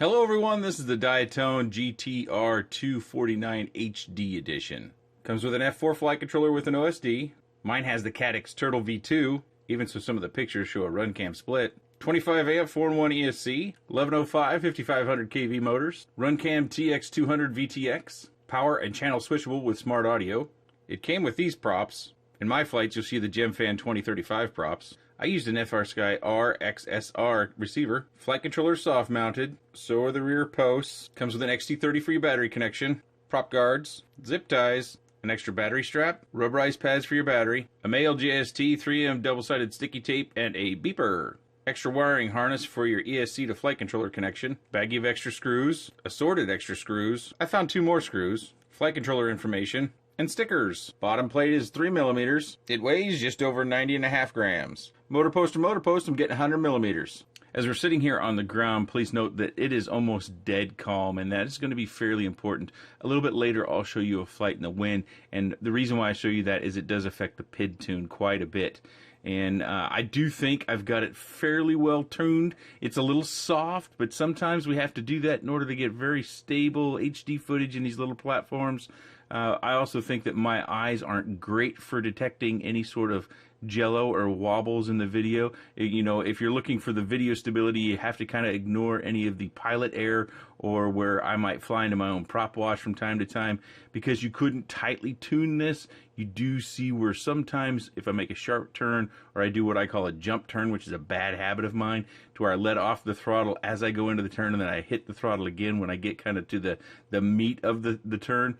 Hello everyone, this is the Diatone GTR 249 HD edition. Comes with an F4 flight controller with an OSD. Mine has the Caddx Turtle V2, even so some of the pictures show a run cam split. 25 amp 4-in-1 ESC, 1105 5500 kV motors, run cam TX200 VTX, power and channel switchable with smart audio. It came with these props. In my flights you'll see the GemFan 2035 props. I used an FrSky RXSR receiver. Flight controller soft mounted, so are the rear posts. Comes with an XT30 free battery connection, prop guards, zip ties, an extra battery strap, rubberized pads for your battery, a male JST 3M double-sided sticky tape, and a beeper. Extra wiring harness for your ESC to flight controller connection, baggie of extra screws, assorted extra screws. I found 2 more screws, flight controller information, and stickers. Bottom plate is 3mm. It weighs just over 90.5 grams. Motor post to motor post, I'm getting 100mm. As we're sitting here on the ground, please note that it is almost dead calm, and that is going to be fairly important. A little bit later, I'll show you a flight in the wind, and the reason why I show you that is it does affect the PID tune quite a bit. And I do think I've got it fairly well tuned. It's a little soft, but sometimes we have to do that in order to get very stable HD footage in these little platforms. I also think that my eyes aren't great for detecting any sort of jello or wobbles in the video. You know, if you're looking for the video stability, you have to kind of ignore any of the pilot air or where I might fly into my own prop wash from time to time, because you couldn't tightly tune this. You do see where sometimes if I make a sharp turn or I do what I call a jump turn, which is a bad habit of mine, to where I let off the throttle as I go into the turn and then I hit the throttle again when I get kind of to the meat of the turn,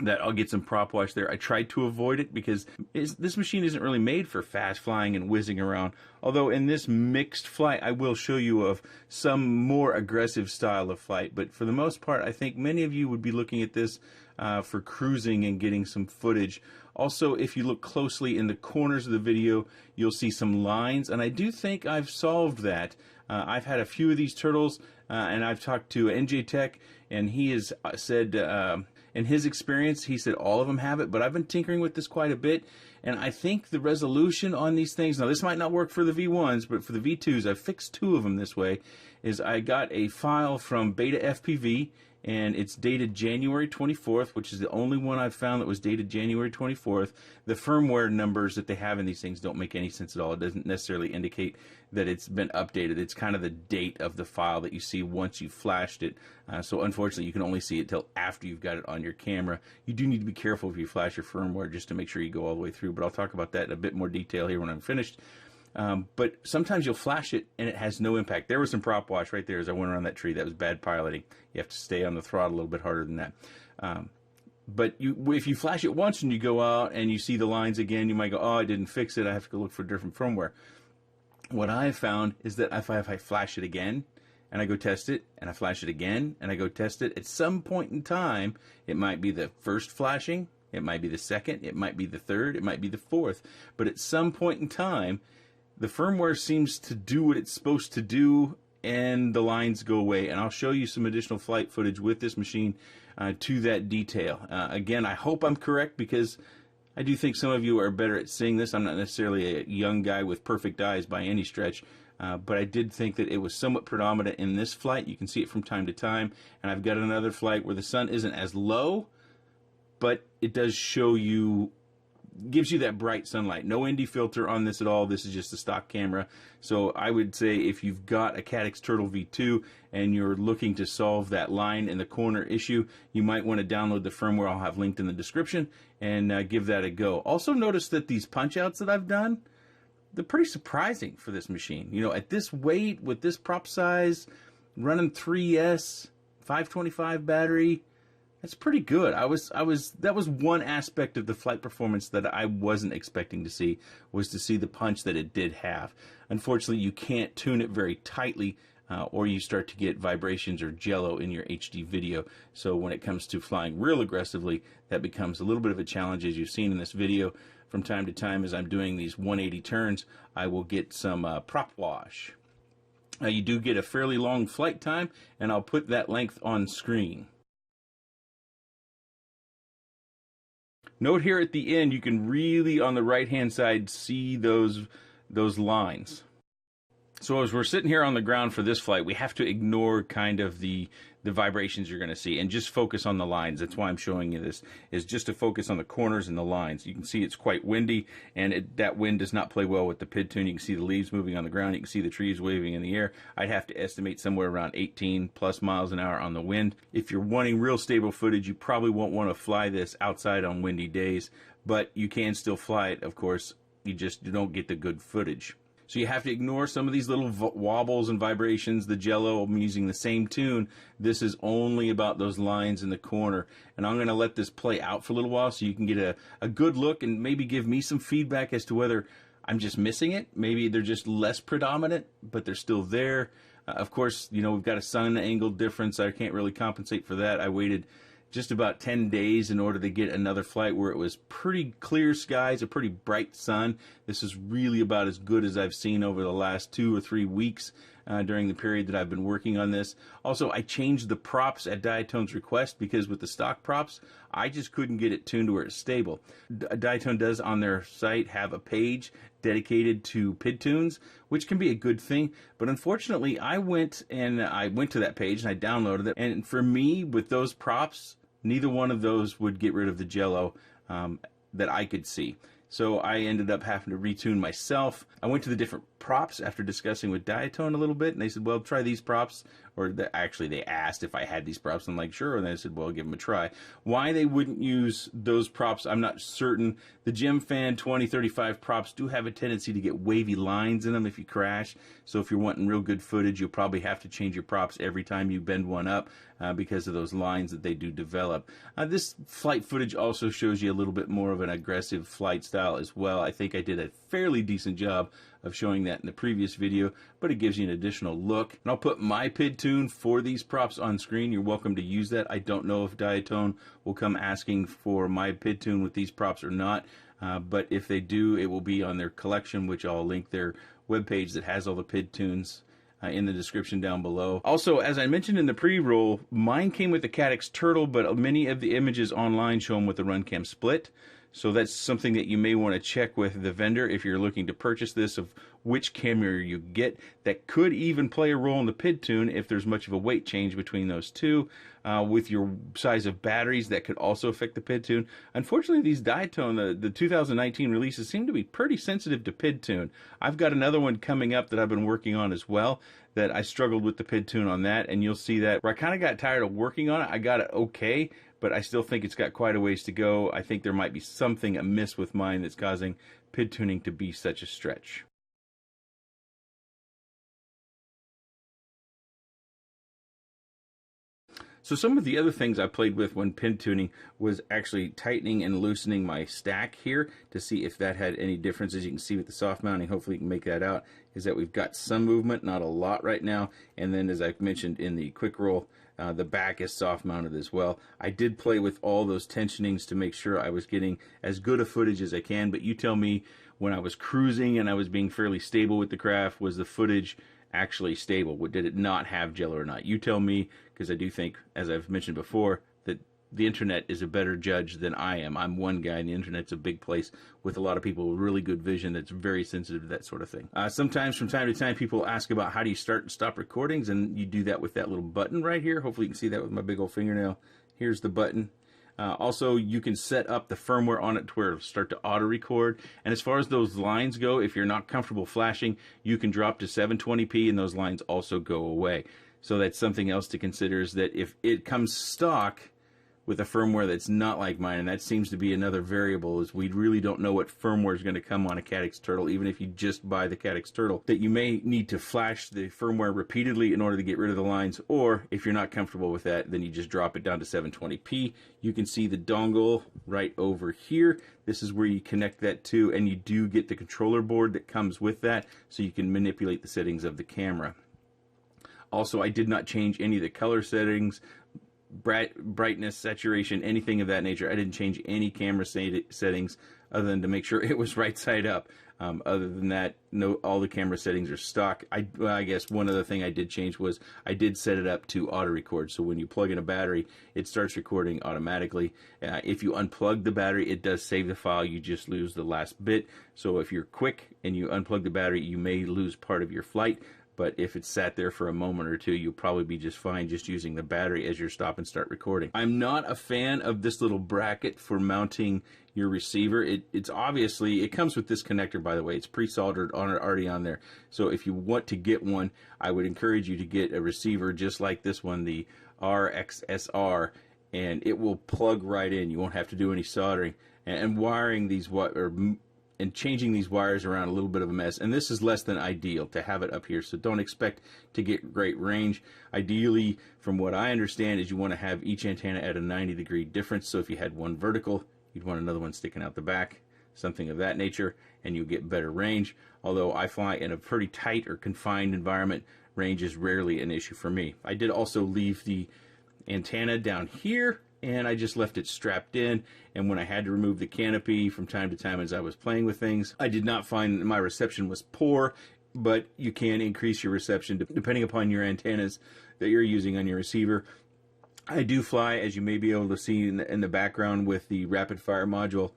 that I'll get some prop wash there. I tried to avoid it because this machine isn't really made for fast flying and whizzing around. Although in this mixed flight, I will show you of some more aggressive style of flight. But for the most part, I think many of you would be looking at this for cruising and getting some footage. Also, if you look closely in the corners of the video, you'll see some lines, and I do think I've solved that. I've had a few of these turtles, and I've talked to NJ Tech, and he has said, in his experience, he said all of them have it, but I've been tinkering with this quite a bit, and I think the resolution on these things, now this might not work for the V1s, but for the V2s, I've fixed 2 of them this way, is I got a file from Beta FPV, and it's dated January 24th, which is the only one I've found that was dated January 24th. The firmware numbers that they have in these things don't make any sense at all. It doesn't necessarily indicate that it's been updated. It's kind of the date of the file that you see once you flashed it. So unfortunately, you can only see it till after you've got it on your camera. You do need to be careful if you flash your firmware just to make sure you go all the way through, but I'll talk about that in a bit more detail here when I'm finished. But sometimes you'll flash it and it has no impact. There was some prop wash right there as I went around that tree. That was bad piloting. You have to stay on the throttle a little bit harder than that. But if you flash it once and you go out and you see the lines again, you might go, oh, I didn't fix it. I have to go look for different firmware. What I have found is that if I flash it again and I go test it and I flash it again and I go test it, at some point in time, it might be the first flashing, it might be the second, it might be the third, it might be the fourth. But at some point in time, the firmware seems to do what it's supposed to do and the lines go away. And I'll show you some additional flight footage with this machine to that detail. Again, I hope I'm correct because I do think some of you are better at seeing this. I'm not necessarily a young guy with perfect eyes by any stretch, but I did think that it was somewhat predominant in this flight. You can see it from time to time. And I've got another flight where the sun isn't as low, but it does show you, gives you that bright sunlight. No ND filter on this at all. This is just a stock camera. So I would say if you've got a Caddx Turtle V2 and you're looking to solve that line in the corner issue, you might want to download the firmware I'll have linked in the description and give that a go. Also notice that these punch outs that I've done, they're pretty surprising for this machine. You know, at this weight, with this prop size, running 3S, 525 battery, that's pretty good. that was one aspect of the flight performance that I wasn't expecting to see, was to see the punch that it did have. Unfortunately, you can't tune it very tightly or you start to get vibrations or jello in your HD video. So when it comes to flying real aggressively, that becomes a little bit of a challenge, as you've seen in this video. From time to time, as I'm doing these 180 turns, I will get some prop wash. You do get a fairly long flight time, and I'll put that length on screen. Note here at the end, you can really, on the right-hand side, see those lines. So as we're sitting here on the ground for this flight, we have to ignore kind of the vibrations you're going to see and just focus on the lines. That's why I'm showing you this, is just to focus on the corners and the lines. You can see it's quite windy, and that wind does not play well with the PID tune. You can see the leaves moving on the ground. You can see the trees waving in the air. I'd have to estimate somewhere around 18 plus miles an hour on the wind. If you're wanting real stable footage, you probably won't want to fly this outside on windy days, but you can still fly it, of course. You don't get the good footage. So you have to ignore some of these little wobbles and vibrations, the jello. I'm using the same tune. This is only about those lines in the corner. And I'm going to let this play out for a little while so you can get a good look and maybe give me some feedback as to whether I'm just missing it. Maybe they're just less predominant, but they're still there. Of course, you know, we've got a sun angle difference. I can't really compensate for that. I waited just about 10 days in order to get another flight where it was pretty clear skies, a pretty bright sun. This is really about as good as I've seen over the last 2 or 3 weeks during the period that I've been working on this. Also, I changed the props at Diatone's request because with the stock props, I just couldn't get it tuned to where it's stable. Diatone does on their site have a page dedicated to PID tunes, which can be a good thing. But unfortunately, I went to that page and I downloaded it. And for me, with those props, neither one of those would get rid of the jello that I could see. So I ended up having to retune myself. I went to the different props after discussing with Diatone a little bit, and they said, well, try these props. Or actually, they asked if I had these props. I'm like, sure. And I said, well, I'll give them a try. Why they wouldn't use those props, I'm not certain. The GemFan 2035 props do have a tendency to get wavy lines in them if you crash. So if you're wanting real good footage, you'll probably have to change your props every time you bend one up because of those lines that they do develop. This flight footage also shows you a little bit more of an aggressive flight style as well. I think I did a fairly decent job of showing that in the previous video, but it gives you an additional look. And I'll put my PID tune for these props on screen. You're welcome to use that. I don't know if Diatone will come asking for my PID tune with these props or not, but if they do, it will be on their collection, which I'll link their webpage that has all the PID tunes in the description down below. Also, as I mentioned in the pre-roll, mine came with the Caddx Turtle, but many of the images online show them with the RunCam split. So that's something that you may want to check with the vendor if you're looking to purchase this, of which camera you get. That could even play a role in the PID tune if there's much of a weight change between those two. With your size of batteries, that could also affect the PID tune. Unfortunately, these Diatone, the 2019 releases, seem to be pretty sensitive to PID tune. I've got another one coming up that I've been working on as well, that I struggled with the PID tune on that, and you'll see that where I kind of got tired of working on it. I got it okay, but I still think it's got quite a ways to go. I think there might be something amiss with mine that's causing PID tuning to be such a stretch. So some of the other things I played with when PID tuning was actually tightening and loosening my stack here to see if that had any differences. You can see with the soft mounting, hopefully you can make that out, is that we've got some movement, not a lot right now. And then as I've mentioned in the quick roll, the back is soft mounted as well. I did play with all those tensionings to make sure I was getting as good a footage as I can, but you tell me, when I was cruising and I was being fairly stable with the craft, was the footage actually stable? Did it not have jello or not? You tell me, because I do think, as I've mentioned before, that the internet is a better judge than I am. I'm one guy, and the internet's a big place with a lot of people with really good vision that's very sensitive to that sort of thing. Sometimes from time to time people ask about how do you start and stop recordings, and you do that with that little button right here. Hopefully you can see that with my big old fingernail. Here's the button. Also, you can set up the firmware on it to where it'll start to auto record. And as far as those lines go, if you're not comfortable flashing, you can drop to 720p and those lines also go away. So that's something else to consider, is that if it comes stock with a firmware that's not like mine, and that seems to be another variable, is we really don't know what firmware is going to come on a Caddx Turtle, even if you just buy the Caddx Turtle, that you may need to flash the firmware repeatedly in order to get rid of the lines, or if you're not comfortable with that, then you just drop it down to 720p. You can see the dongle right over here. This is where you connect that to, and you do get the controller board that comes with that, so you can manipulate the settings of the camera. Also, I did not change any of the color settings, brightness, saturation, anything of that nature. I didn't change any camera settings other than to make sure it was right side up. Other than that, no, all the camera settings are stock. I guess one other thing I did change was I did set it up to auto record. So when you plug in a battery, it starts recording automatically. If you unplug the battery, it does save the file. You just lose the last bit. So if you're quick and you unplug the battery, you may lose part of your flight. but if it's sat there for a moment or two, you'll probably be just fine just using the battery as your stop and start recording. I'm not a fan of this little bracket for mounting your receiver. It's obviously, it comes with this connector, by the way. It's pre-soldered on it, already on there. So if you want to get one, I would encourage you to get a receiver just like this one, the RXSR, and it will plug right in. You won't have to do any soldering. And wiring these and changing these wires around a little bit of a mess. And this is less than ideal to have it up here, so don't expect to get great range. Ideally, from what I understand, is you want to have each antenna at a 90-degree difference. So if you had one vertical, you'd want another one sticking out the back, something of that nature, and you'll get better range. Although I fly in a pretty tight or confined environment, range is rarely an issue for me. I did also leave the antenna down here, and I just left it strapped in, and when I had to remove the canopy from time to time as I was playing with things, I did not find that my reception was poor, but you can increase your reception depending upon your antennas that you're using on your receiver. I do fly, as you may be able to see in the background, with the rapid fire module.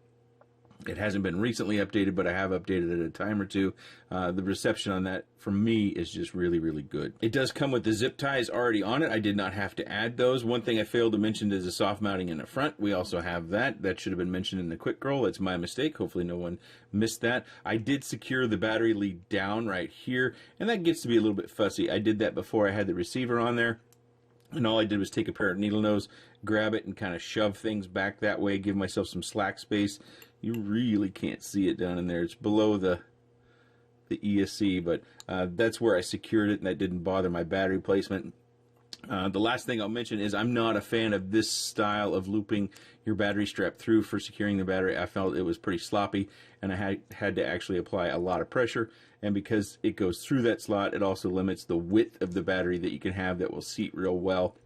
It hasn't been recently updated, but I have updated it a time or two. The reception on that, for me, is just really, really good. It does come with the zip ties already on it. I did not have to add those. One thing I failed to mention is the soft mounting in the front. We also have that. That should have been mentioned in the quick roll. It's my mistake. Hopefully no one missed that. I did secure the battery lead down right here, and that gets to be a little bit fussy. I did that before I had the receiver on there. And all I did was take a pair of needle nose, grab it, and kind of shove things back that way, give myself some slack space. You really can't see it down in there. It's below the ESC, but that's where I secured it, and that didn't bother my battery placement. The last thing I'll mention is I'm not a fan of this style of looping your battery strap through for securing the battery. I felt it was pretty sloppy, and I had to actually apply a lot of pressure. And because it goes through that slot, it also limits the width of the battery that you can have that will seat real well.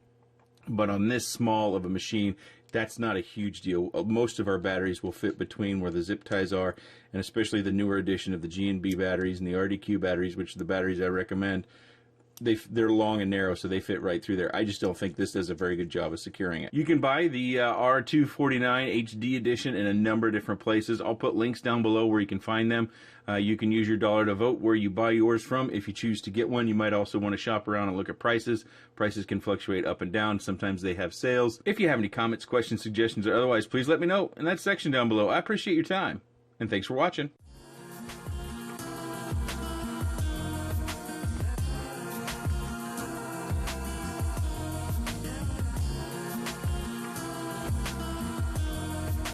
But on this small of a machine, that's not a huge deal. Most of our batteries will fit between where the zip ties are, and especially the newer edition of the G&B batteries and the RDQ batteries, which are the batteries I recommend. They're long and narrow, so they fit right through there. I just don't think this does a very good job of securing it. You can buy the R249 HD edition in a number of different places. I'll put links down below where you can find them. You can use your dollar to vote where you buy yours from. If you choose to get one, you might also want to shop around and look at prices. Prices can fluctuate up and down. Sometimes they have sales. If you have any comments, questions, suggestions, or otherwise, please let me know in that section down below. I appreciate your time, and thanks for watching.